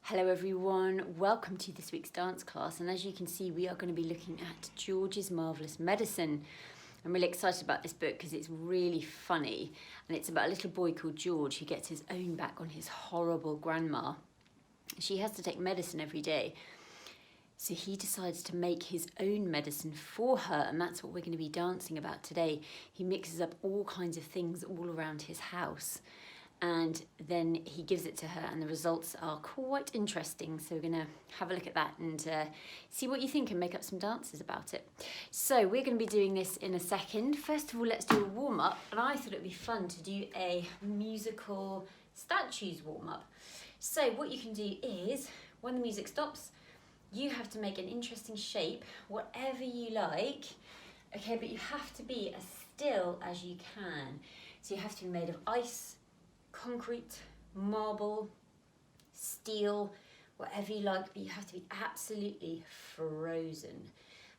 Hello everyone, welcome to this week's dance class, and as you can see we are going to be looking at George's Marvellous Medicine. I'm really excited about this book because it's really funny, and it's about a little boy called George who gets his own back on his horrible grandma. She has to take medicine every day, so he decides to make his own medicine for her, and that's what we're going to be dancing about today. He mixes up all kinds of things all around his house, and then he gives it to her, and the results are quite interesting. So we're going to have a look at that and see what you think and make up some dances about it. So we're going to be doing this in a second. First of all, let's do a warm-up, and I thought it'd be fun to do a musical statues warm-up. So what you can do is, when the music stops, you have to make an interesting shape, whatever you like, okay, but you have to be as still as you can. So you have to be made of ice, concrete, marble, steel, whatever you like, but you have to be absolutely frozen.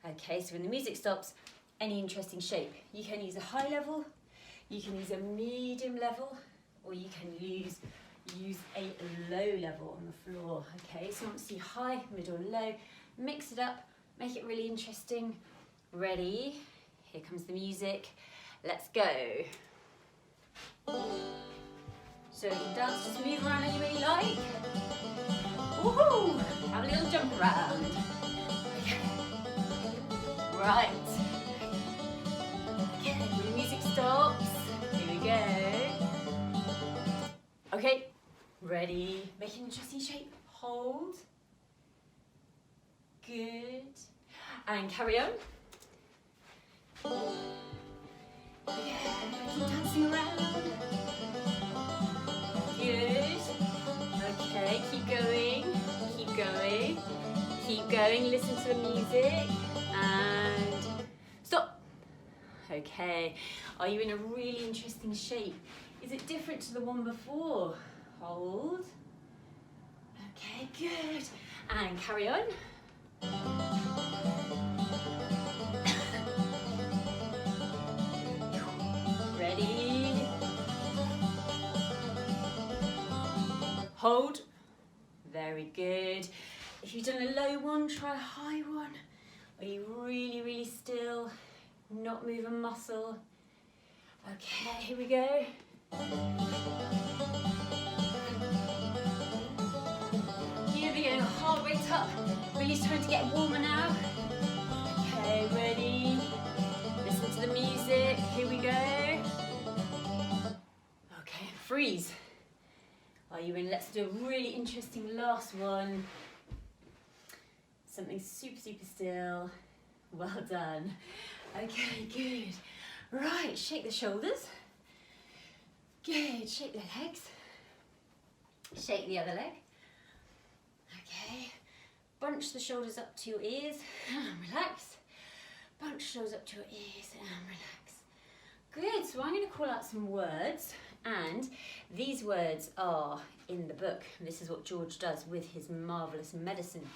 Okay, so when the music stops, any interesting shape. You can use a high level, you can use a medium level, or you can use a low level on the floor. Okay, so I want to see high, middle, low, mix it up, make it really interesting. Ready? Here comes the music. Let's go. So you can dance, just move around any way you like. Woohoo! Have a little jump around. Okay. Right. Okay, when the music stops, here we go. Okay, ready? Make an interesting shape. Hold. Good. And carry on. Yeah, keep dancing around. Good. Okay, keep going, keep going, keep going. Listen to the music and stop. Okay, are you in a really interesting shape? Is it different to the one before? Hold. Okay, good. And carry on. Ready? Hold. Very good. If you've done a low one, try a high one. Are you really, really still? Not move a muscle. Okay, here we go. Here we go, heart rate up. Really starting to get warmer now. Okay, ready? Listen to the music. Here we go. Okay, freeze. Are you in? Let's do a really interesting last one. Something super, super still. Well done. Okay, good. Right, shake the shoulders. Good, shake the legs. Shake the other leg. Okay, bunch the shoulders up to your ears and relax. Bunch the shoulders up to your ears and relax. Good, so I'm going to call out some words, and these words are in the book. This is what George does with his Marvellous Medicine.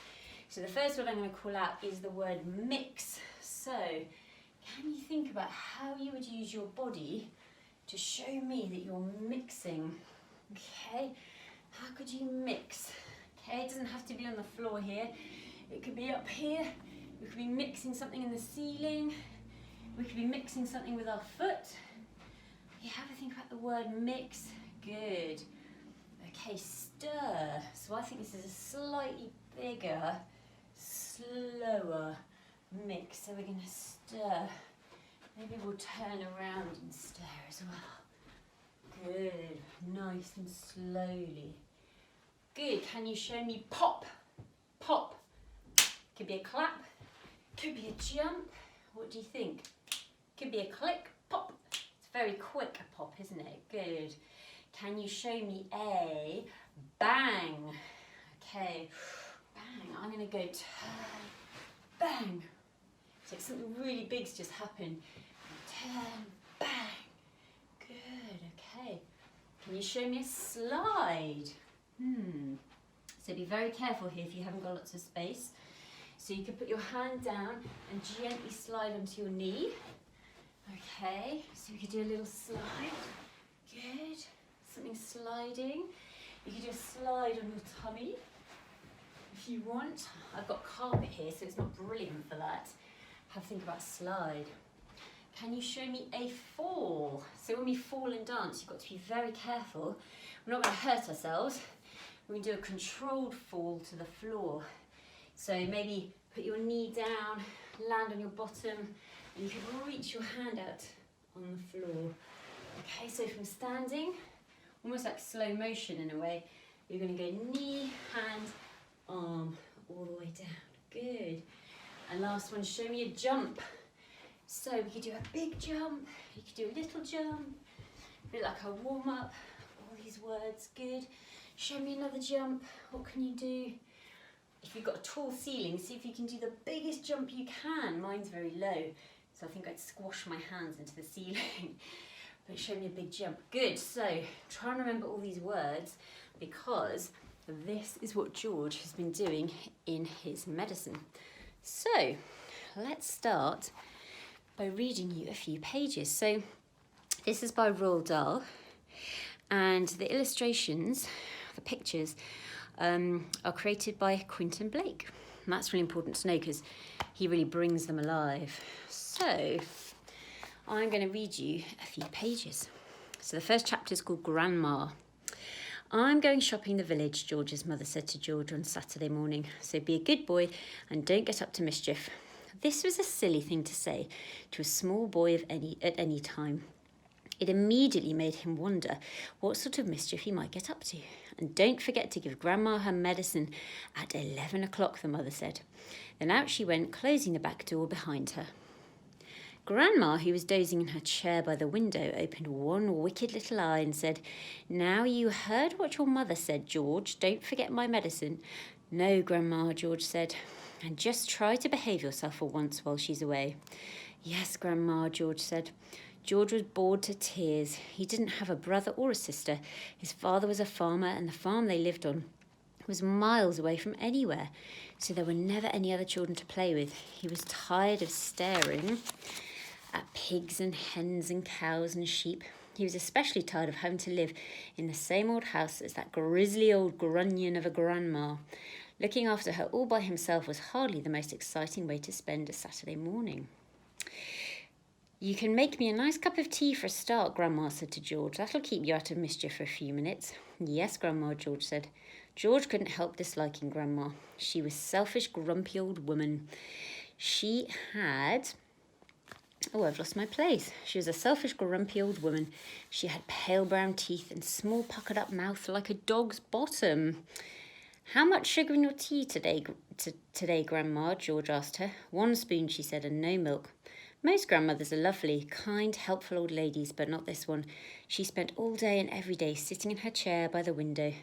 So the first word I'm going to call out is the word mix. So can you think about how you would use your body to show me that you're mixing? Okay, how could you mix? Okay, it doesn't have to be on the floor here. It could be up here. We could be mixing something in the ceiling. We could be mixing something with our foot. You have to think about the word mix. Good. Okay, stir. So I think this is a slightly bigger, slower mix. So we're going to stir. Maybe we'll turn around and stir as well. Good. Nice and slowly. Good. Can you show me pop? Pop. Could be a clap. Could be a jump. What do you think? Could be a click, pop. It's very quick, a pop, isn't it? Good. Can you show me a bang? Okay, bang. I'm going to go turn, bang. So something really big's just happened. Turn, bang. Good, okay. Can you show me a slide? So be very careful here if you haven't got lots of space. So you can put your hand down and gently slide onto your knee. Okay, so we could do a little slide. Good. Something sliding. You could do a slide on your tummy. if you want, I've got carpet here, so it's not brilliant for that. Have a think about slide. Can you show me a fall? So when we fall and dance, you've got to be very careful. We're not going to hurt ourselves. We're going to do a controlled fall to the floor. So maybe put your knee down, land on your bottom, and you can reach your hand out on the floor. Okay, so from standing, almost like slow motion in a way, you're going to go knee, hand, arm, all the way down. Good. And last one, show me a jump. So we could do a big jump, you could do a little jump, a bit like a warm-up, all these words, good. Show me another jump, what can you do? If you've got a tall ceiling, see if you can do the biggest jump you can. Mine's very low, so I think I'd squash my hands into the ceiling. But show me a big jump. Good, so try and remember all these words because this is what George has been doing in his medicine. So let's start by reading you a few pages. So this is by Roald Dahl, and the illustrations, the pictures, are created by Quentin Blake. And that's really important to know because he really brings them alive. So I'm going to read you a few pages. So the first chapter is called Grandma. I'm going shopping in the village, George's mother said to George on Saturday morning. So be a good boy and don't get up to mischief. This was a silly thing to say to a small boy at any time. It immediately made him wonder what sort of mischief he might get up to. And don't forget to give Grandma her medicine at 11 o'clock, the mother said. Then out she went, closing the back door behind her. Grandma, who was dozing in her chair by the window, opened one wicked little eye and said, "Now you heard what your mother said, George. Don't forget my medicine." "No, Grandma," George said. "And just try to behave yourself for once while she's away." "Yes, Grandma," George said. George was bored to tears. He didn't have a brother or a sister. His father was a farmer, and the farm they lived on was miles away from anywhere, so there were never any other children to play with. He was tired of staring at pigs and hens and cows and sheep. He was especially tired of having to live in the same old house as that grisly old grunion of a grandma. Looking after her all by himself was hardly the most exciting way to spend a Saturday morning. "You can make me a nice cup of tea for a start," Grandma said to George. "That'll keep you out of mischief for a few minutes." "Yes, Grandma," George said. George couldn't help disliking Grandma. She was a selfish, grumpy old woman. She had... Oh, I've lost my place. She was a selfish, grumpy old woman. She had pale brown teeth and small puckered up mouth like a dog's bottom. "How much sugar in your tea today, Grandma?" George asked her. "1 spoon," she said, "and no milk." Most grandmothers are lovely, kind, helpful old ladies, but not this one. She spent all day and every day sitting in her chair by the window.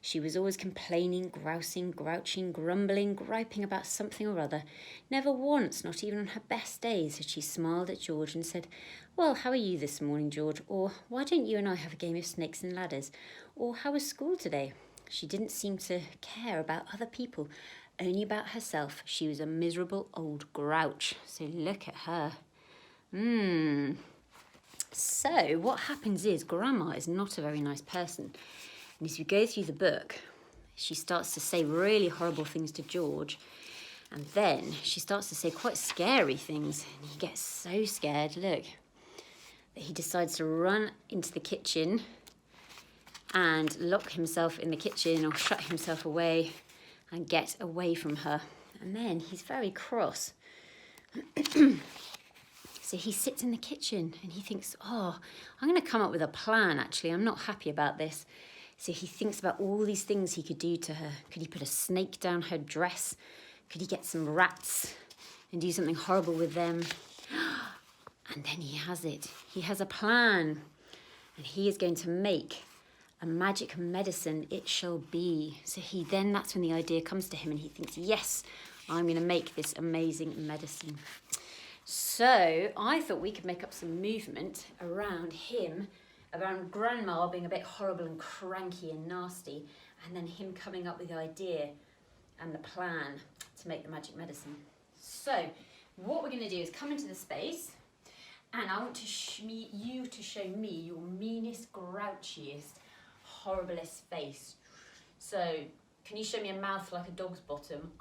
She was always complaining, grousing, grouching, grumbling, griping about something or other. Never once, not even on her best days, had she smiled at George and said, "Well, how are you this morning, George?" Or, "Why don't you and I have a game of snakes and ladders?" Or, "How was school today?" She didn't seem to care about other people, only about herself. She was a miserable old grouch. So look at her. So what happens is Grandma is not a very nice person. And as we go through the book, she starts to say really horrible things to George. And then she starts to say quite scary things. And he gets so scared, look, that he decides to run into the kitchen and lock himself in the kitchen or shut himself away and get away from her. And then he's very cross. So he sits in the kitchen and he thinks, "Oh, I'm going to come up with a plan, actually. I'm not happy about this." So he thinks about all these things he could do to her. Could he put a snake down her dress? Could he get some rats and do something horrible with them? And then he has it. He has a plan. And he is going to make a magic medicine it shall be. So that's when the idea comes to him and he thinks, yes, I'm going to make this amazing medicine. So I thought we could make up some movement around him, around Grandma being a bit horrible and cranky and nasty, and then him coming up with the idea and the plan to make the magic medicine. So what we're going to do is come into the space, and I want you to show me your meanest, grouchiest, horriblest face. So Can you show me a mouth like a dog's bottom?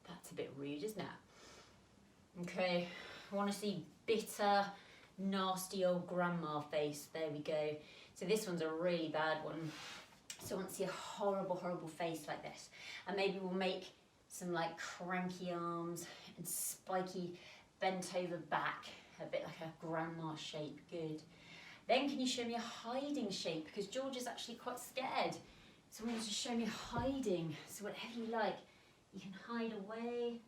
That's a bit rude, isn't it? Okay, I want to see bitter, nasty old grandma face. There we go. So this one's a really bad one. So I want to see a horrible, horrible face like this. And maybe we'll make some like cranky arms and spiky bent over back, a bit like a grandma shape. Good. Then can you show me a hiding shape? Because George is actually quite scared. So I want you to show me hiding. So whatever you like, you can hide away.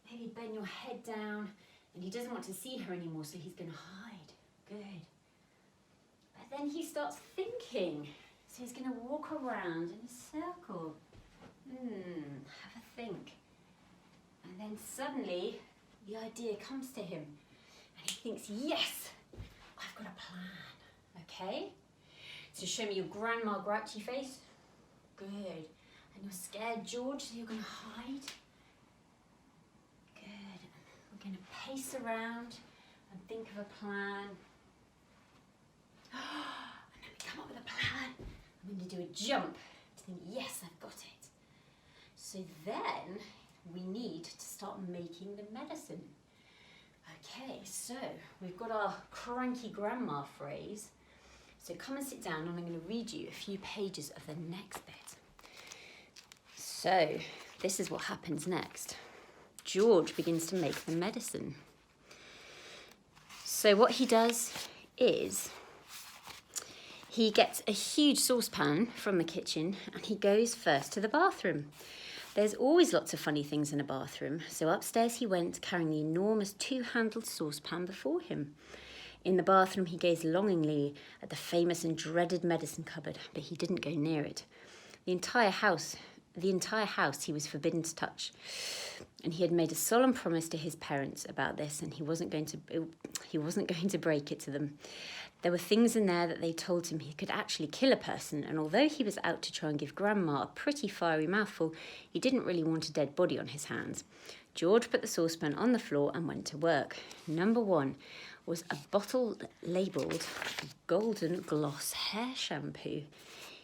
Maybe bend your head down. And he doesn't want to see her anymore, so he's going to hide. Good. But then he starts thinking. So he's going to walk around in a circle. Have a think. And then suddenly, the idea comes to him. And he thinks, yes, I've got a plan. Okay? So show me your grandma grouchy face. Good. And you're scared, George, so you're going to hide. Good. We're going to pace around and think of a plan. And then we come up with a plan. I'm going to do a jump to think, yes, I've got it. So then we need to start making the medicine. Okay, so we've got our cranky grandma phrase. So come and sit down and I'm going to read you a few pages of the next bit. So this is what happens next. George begins to make the medicine. So what he does is he gets a huge saucepan from the kitchen and he goes first to the bathroom. There's always lots of funny things in a bathroom, so upstairs he went carrying the enormous two-handled saucepan before him. In the bathroom he gazed longingly at the famous and dreaded medicine cupboard, but he didn't go near it. The entire house he was forbidden to touch, and he had made a solemn promise to his parents about this, and he wasn't going to break it to them. There were things in there that they told him he could actually kill a person, and although he was out to try and give Grandma a pretty fiery mouthful, he didn't really want a dead body on his hands. George put the saucepan on the floor and went to work. Number 1 was a bottle labelled Golden Gloss Hair Shampoo.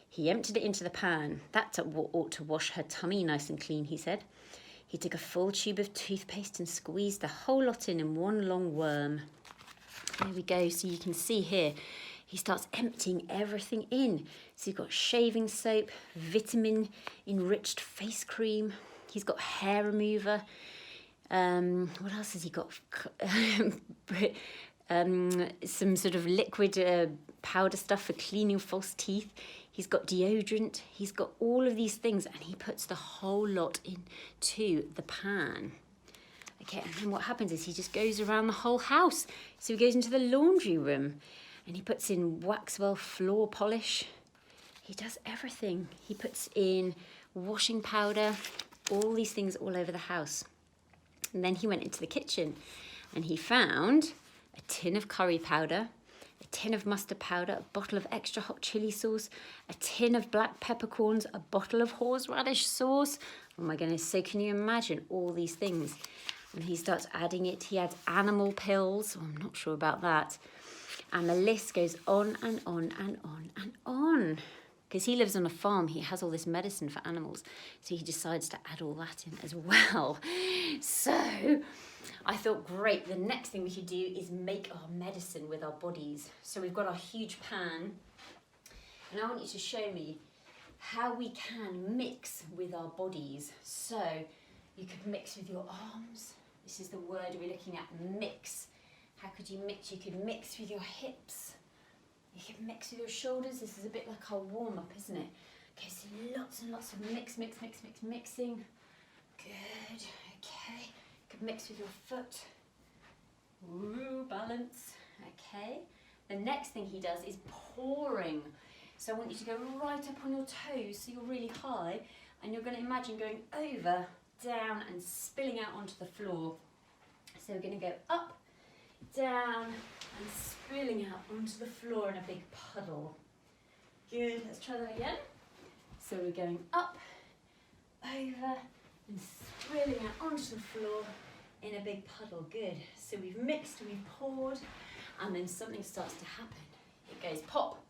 He emptied it into the pan. That ought to wash her tummy nice and clean, he said. He took a full tube of toothpaste and squeezed the whole lot in one long worm. There we go, so you can see here, he starts emptying everything in. So you've got shaving soap, vitamin-enriched face cream, he's got hair remover. What else has he got? Some sort of liquid powder stuff for cleaning false teeth. He's got deodorant, he's got all of these things, and he puts the whole lot into the pan. Okay, and then what happens is he just goes around the whole house. So he goes into the laundry room and he puts in Waxwell floor polish. He does everything. He puts in washing powder, all these things all over the house. And then he went into the kitchen and he found a tin of curry powder, a tin of mustard powder, a bottle of extra hot chili sauce, a tin of black peppercorns, a bottle of horseradish sauce. Oh my goodness, so can you imagine all these things? And he starts adding it. He adds animal pills. Oh, I'm not sure about that. And the list goes on and on and on and on. Because he lives on a farm, he has all this medicine for animals. So he decides to add all that in as well. So I thought, great, the next thing we should do is make our medicine with our bodies. So we've got our huge pan. And I want you to show me how we can mix with our bodies. So you could mix with your arms. This is the word we're looking at, mix. How could you mix? You could mix with your hips. You could mix with your shoulders. This is a bit like our warm-up, isn't it? Okay, so lots and lots of mixing. Good, okay. You could mix with your foot. Ooh, balance. Okay. The next thing he does is pouring. So I want you to go right up on your toes so you're really high, and you're going to imagine going over, down and spilling out onto the floor. So we're going to go up, down and spilling out onto the floor in a big puddle. Good, let's try that again. So we're going up, over and spilling out onto the floor in a big puddle. Good, so we've mixed, we've poured, and then something starts to happen. It goes pop,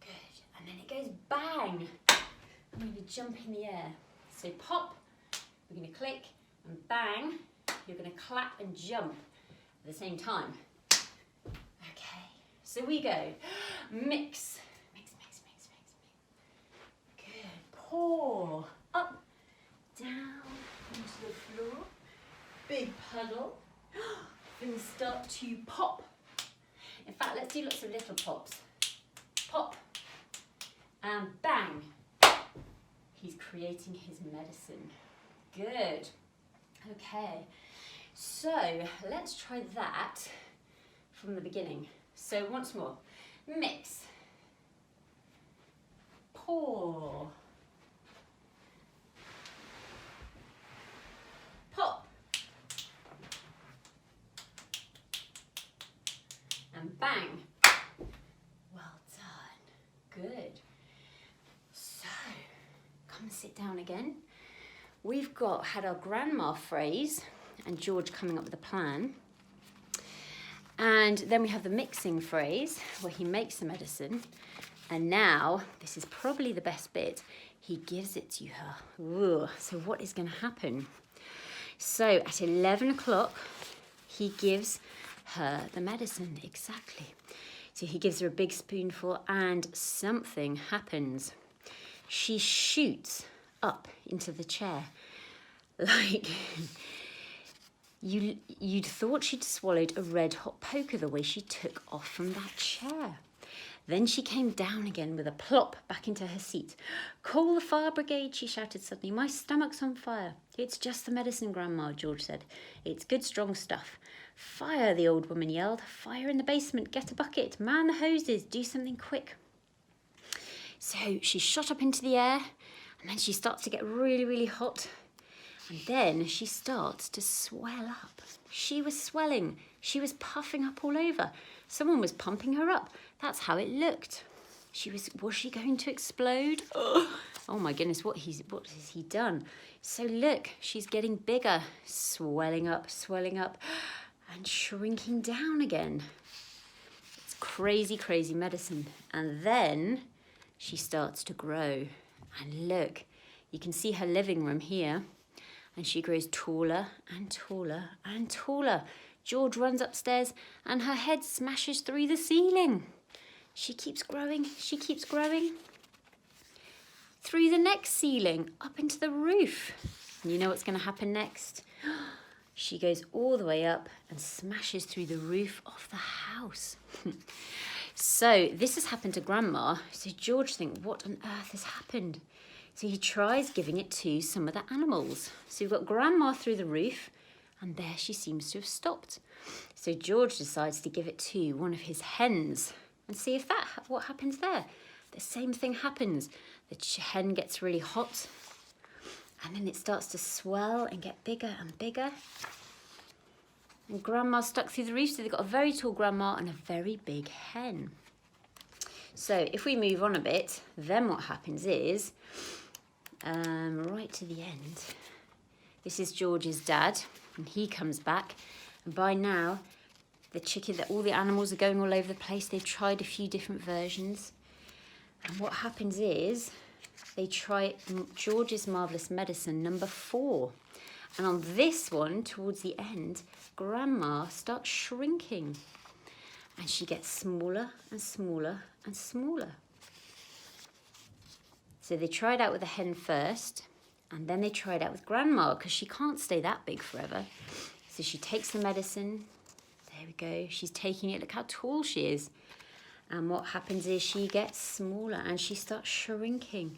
good, and then it goes bang. I'm going to jump in the air. So pop, we're going to click, and bang, you're going to clap and jump at the same time. Okay, so we go mix, mix, mix, mix, mix, mix. Good. Pour, up, down, into the floor. Big puddle. Then we start to pop. In fact, let's do lots of little pops. Pop, and bang. He's creating his medicine. Good. Okay, so let's try that from the beginning. So once more, mix, pour, pop, and bang. Well done. Good. So, come and sit down again. We've had our grandma phrase and George coming up with a plan. And then we have the mixing phrase where he makes the medicine. And now, this is probably the best bit, he gives it to her. Ooh, so what is going to happen? So at 11 o'clock, he gives her the medicine, exactly. So he gives her a big spoonful and something happens. She shoots up into the chair. Like, you'd thought she'd swallowed a red hot poker the way she took off from that chair. Then she came down again with a plop back into her seat. "Call the fire brigade," she shouted suddenly. "My stomach's on fire." "It's just the medicine, Grandma," George said. "It's good, strong stuff." "Fire," the old woman yelled. "Fire in the basement. Get a bucket. Man the hoses. Do something quick." So she shot up into the air, and then she starts to get really, really hot. And then she starts to swell up. She was swelling. She was puffing up all over. Someone was pumping her up. That's how it looked. Was she going to explode? Oh my goodness, what has he done? So look, she's getting bigger, swelling up, and shrinking down again. It's crazy, crazy medicine. And then she starts to grow. And look, you can see her living room here. And she grows taller and taller and taller. George runs upstairs and her head smashes through the ceiling. She keeps growing, through the next ceiling, up into the roof. And you know what's going to happen next? She goes all the way up and smashes through the roof of the house. So this has happened to Grandma. So George thinks, what on earth has happened? So he tries giving it to some of the animals. So we've got Grandma through the roof, and there she seems to have stopped. So George decides to give it to one of his hens and see if what happens there. The same thing happens. The hen gets really hot, and then it starts to swell and get bigger and bigger. And Grandma's stuck through the roof, so they've got a very tall Grandma and a very big hen. So if we move on a bit, then what happens is, right to the end, this is George's dad, and he comes back, and by now all the animals are going all over the place. They've tried a few different versions, and what happens is they try George's Marvellous Medicine number 4, and on this one, towards the end, Grandma starts shrinking, and she gets smaller and smaller and smaller. So they tried out with the hen first, and then they tried out with Grandma, because she can't stay that big forever. So she takes the medicine. There we go. She's taking it. Look how tall she is. And what happens is she gets smaller and she starts shrinking.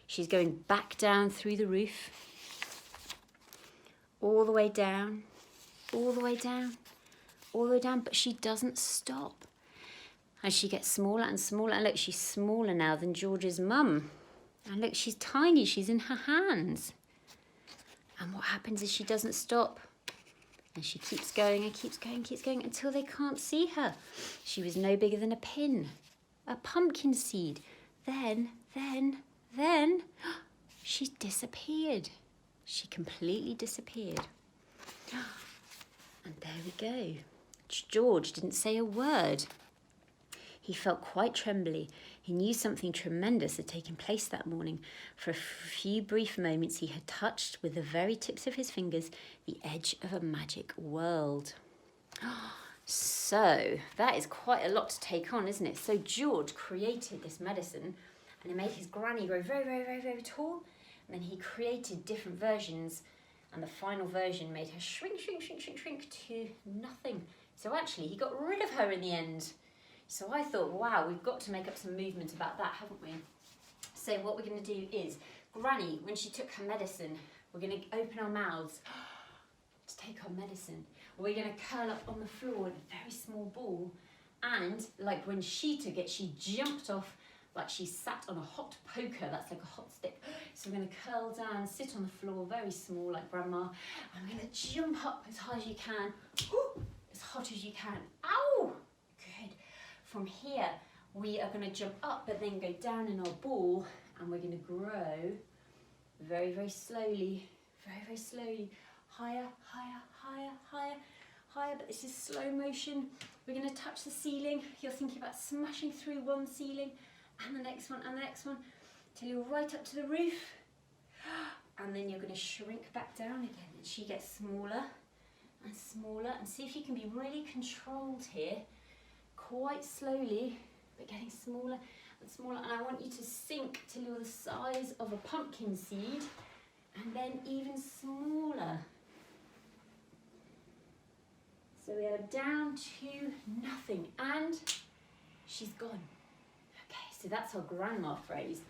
She's going back down through the roof, all the way down, all the way down, all the way down, but she doesn't stop. And she gets smaller and smaller. And look, she's smaller now than George's mum. And look, she's tiny, she's in her hands. And what happens is she doesn't stop. And she keeps going and keeps going until they can't see her. She was no bigger than a pin, a pumpkin seed. Then, she disappeared. She completely disappeared. And there we go. George didn't say a word. He felt quite trembly. He knew something tremendous had taken place that morning. For a few brief moments he had touched with the very tips of his fingers the edge of a magic world. So that is quite a lot to take on, isn't it? So George created this medicine and it made his granny grow very, very, very, very tall. And then he created different versions and the final version made her shrink, shrink, shrink, shrink, shrink to nothing. So actually he got rid of her in the end. So I thought, wow, we've got to make up some movement about that, haven't we? So what we're going to do is, Granny, when she took her medicine, we're going to open our mouths to take our medicine. We're going to curl up on the floor in a very small ball. And like when she took it, she jumped off like she sat on a hot poker. That's like a hot stick. So we're going to curl down, sit on the floor, very small like Grandma. And we're going to jump up as high as you can. As hot as you can. Ow! Good. From here, we are going to jump up, but then go down in our ball. And we're going to grow very, very slowly. Very, very slowly. Higher, higher, higher, higher, higher, but this is slow motion. We're going to touch the ceiling. You're thinking about smashing through one ceiling and the next one and the next one till you're right up to the roof. And then you're going to shrink back down again. And she gets smaller and smaller. And see if you can be really controlled here, quite slowly, but getting smaller and smaller. And I want you to sink till you're the size of a pumpkin seed and then even smaller. So we are down to nothing and she's gone. Okay, so that's our grandma phrase.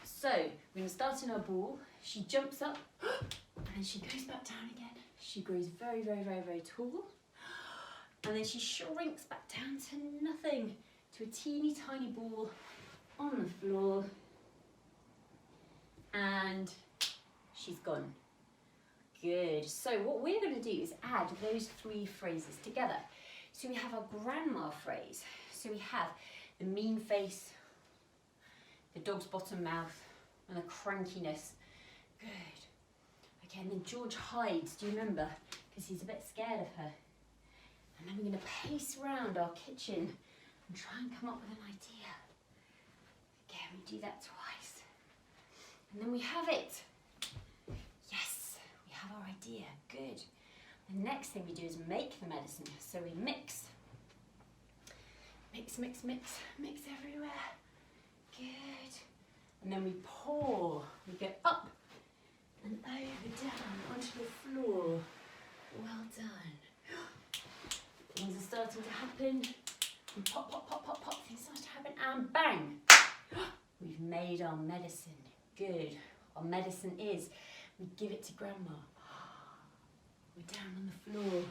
So we're going to start in our ball. She jumps up and then she goes back down again. She grows very, very, very, very tall. And then she shrinks back down to nothing, to a teeny tiny ball on the floor. And she's gone. Good. So what we're going to do is add those three phrases together. So we have our grandma phrase. So we have the mean face, the dog's bottom mouth, and the crankiness. Good. Okay, and then George hides, do you remember? Because he's a bit scared of her. And then we're going to pace around our kitchen and try and come up with an idea. Again, we do that twice. And then we have it. Our idea. Good. The next thing we do is make the medicine. So we mix. Mix, mix, mix, mix everywhere. Good. And then we pour. We go up and over, down, onto the floor. Well done. Things are starting to happen. And pop, pop, pop, pop, pop. Things start to happen and bang. We've made our medicine. Good. Our medicine is, we give it to Grandma. We're down on the floor.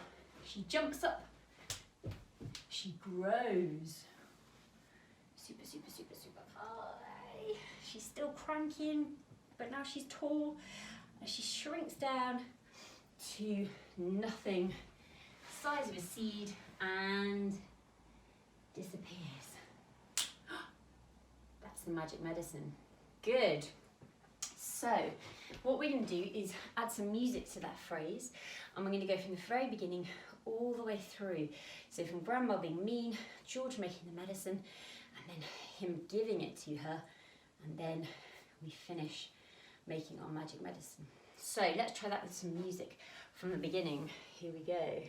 She jumps up. She grows. Super, super, super, super high. She's still cranking, but now she's tall. And she shrinks down to nothing. Size of a seed and disappears. That's the magic medicine. Good. So what we're going to do is add some music to that phrase, and we're going to go from the very beginning all the way through. So from Grandma being mean, George making the medicine, and then him giving it to her, and then we finish making our magic medicine. So let's try that with some music from the beginning. Here we go.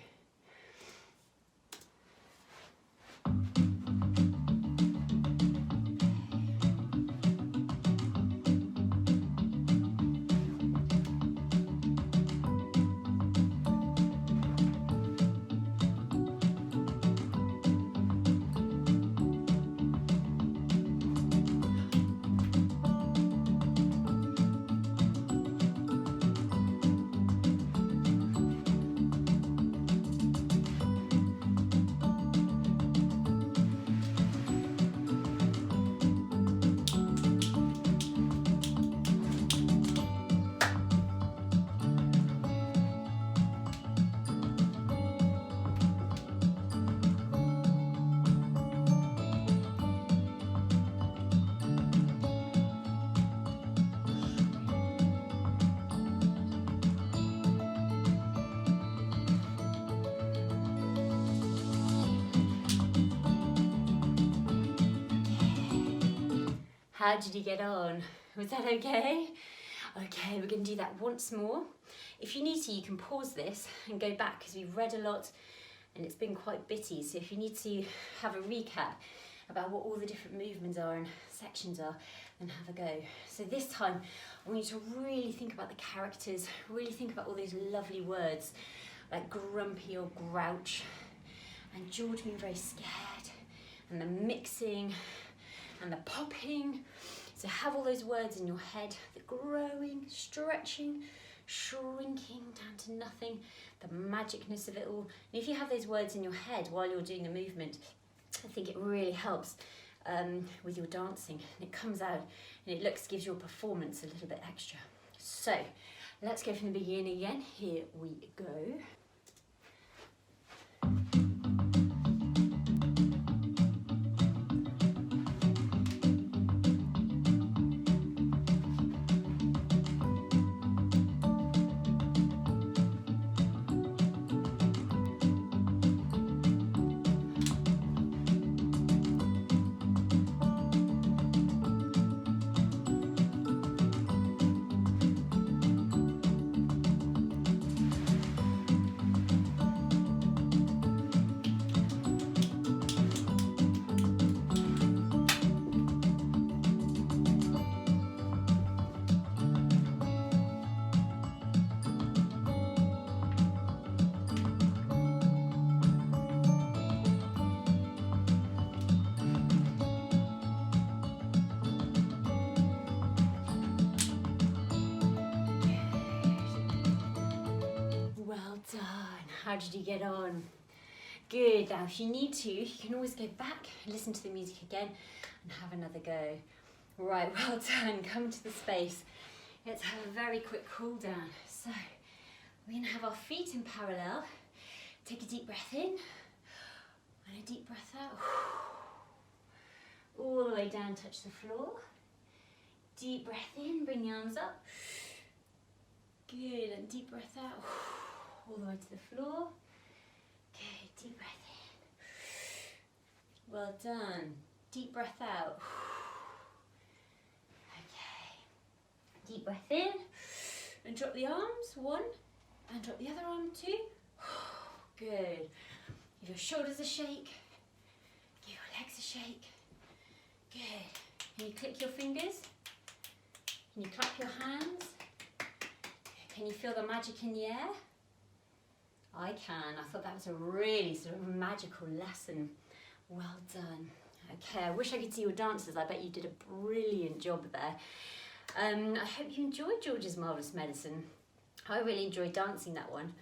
How did you get on? Was that okay? Okay, we're going to do that once more. If you need to, you can pause this and go back because we've read a lot and it's been quite bitty. So if you need to have a recap about what all the different movements are and sections are, then have a go. So this time, I want you to really think about the characters, really think about all those lovely words like grumpy or grouch, and George being very scared, and the mixing, and the popping. So have all those words in your head, the growing, stretching, shrinking down to nothing, the magicness of it all. And if you have those words in your head while you're doing the movement, I think it really helps with your dancing. And it comes out and it gives your performance a little bit extra. So let's go from the beginning again. Here we go. How did you get on? Good. Now if you need to, you can always go back, listen to the music again and have another go. Right, well done. Come to the space. Let's have a very quick cool down. So we're going to have our feet in parallel. Take a deep breath in and a deep breath out. All the way down, touch the floor. Deep breath in, bring the arms up. Good, and deep breath out. All the way to the floor. Okay, deep breath in. Well done. Deep breath out. Okay. Deep breath in. And drop the arms. 1. And drop the other arm. 2. Good. Give your shoulders a shake. Give your legs a shake. Good. Can you click your fingers? Can you clap your hands? Can you feel the magic in the air? I can. I thought that was a really sort of magical lesson. Well done. Okay, I wish I could see your dancers. I bet you did a brilliant job there. I hope you enjoyed George's Marvellous Medicine. I really enjoyed dancing that one.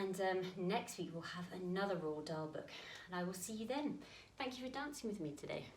And next week we'll have another Roald Dahl book. And I will see you then. Thank you for dancing with me today.